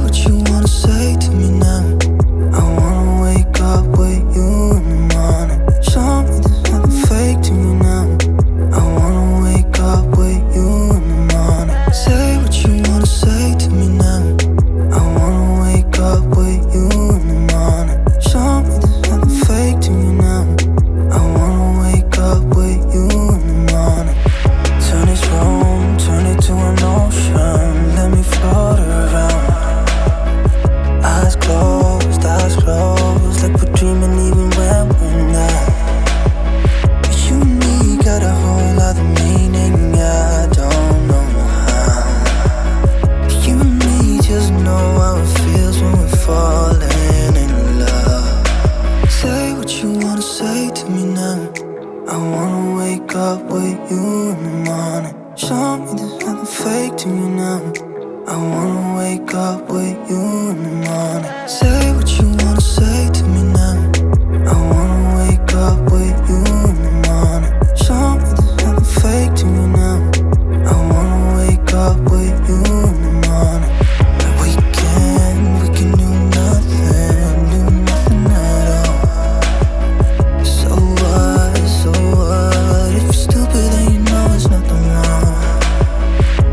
what you wanna say to me now. I wanna wake up with you in the morning. Show me there's nothing fake to me now. I wanna wake up with you in the morning. Say what you wanna say to me now. I wanna wake up with you in the morning. Show me there's nothing fake to me now. I wanna wake up with you in the morning. Turn this room, turn it to an ocean. Let me float around. Eyes closed, like we're dreaming even when we're not. You and me got a whole other meaning, I don't know how. You and me just know how it feels when we're falling in love. Say what you wanna say to me now. I wanna wake up with you in the morning. Show me there's nothing fake to me now. I wanna wake up with you in the morning. Say what you wanna say to me now. I wanna wake up with you in the morning. Show me there's nothing fake to me now. I wanna wake up with you in the morning. We can do nothing at all. So what, if you're stupid then you know there's nothing wrong.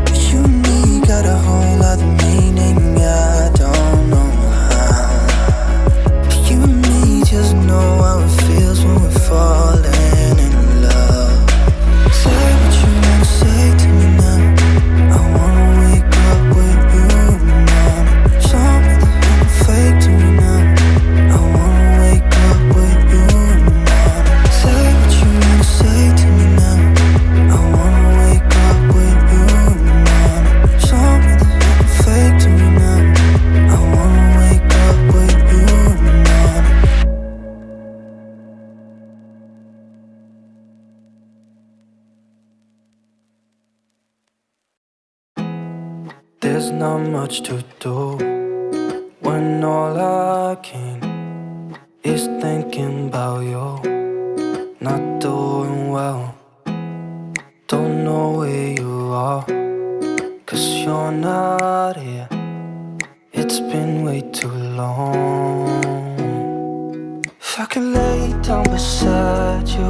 But you and me got a whole other meaning, I don't know how. But you and me just know how it feels when we're falling in love. Say what you wanna say to me now. I wanna wake up with you in the morning. Show me there's nothing fake to me now. I wanna wake up with you in the morning. Say what you wanna say to me now. I wanna wake up with you in the morning. Show me there's nothing fake to me now. I wanna wake up with you in the morning. There's not much to do when all I can is thinking about you. Not doing well, don't know where you are, 'cause you're not here. It's been way too long. If I could lay down beside you,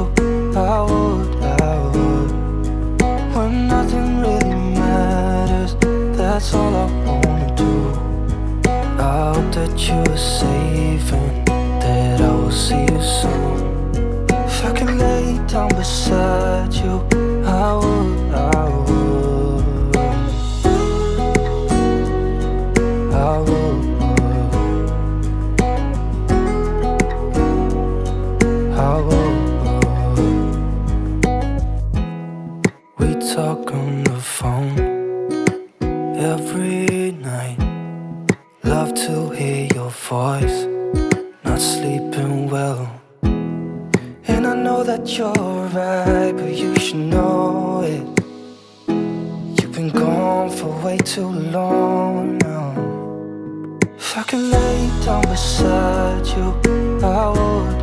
I would. When nothing really matters, that's all I wanna do. I hope that you are safe and that I will see you soon. If I could lay down beside you, I would. We talk on the phone every night. Love to hear your voice. Not sleeping well, and I know that you're right, but you should know it. You've been gone for way too long now. If I could lay down beside you, I would.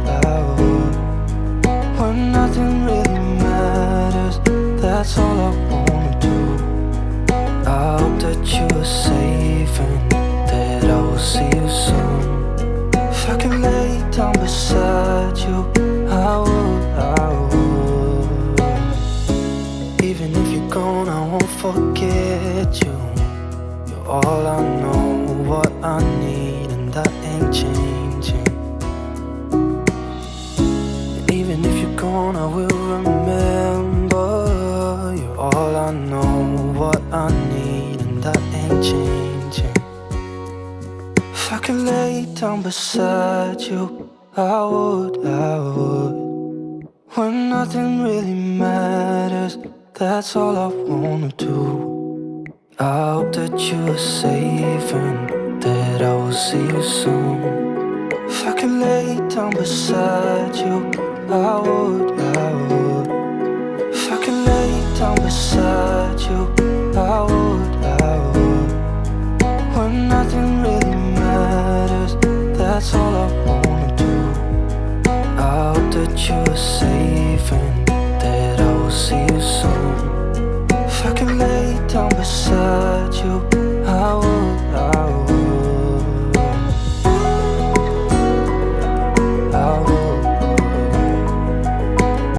When nothing really matters, that's all I wanna do. I hope that you are safe and that I will see you soon. If I could lay down beside you, I would. Even if you're gone, I won't forget you. You're all I know, what I need, and that ain't changing. And even if you're gone, I will remember. You're all I know, what I need, and that ain't changing. If I could lay down beside you, I would. When nothing really matters, that's all I wanna do. I hope that you are safe and that I will see you soon. If I could lay down beside you, I would. If I could lay down beside you, I would. When nothing really matters, that's all I wanna do. I hope that you are safe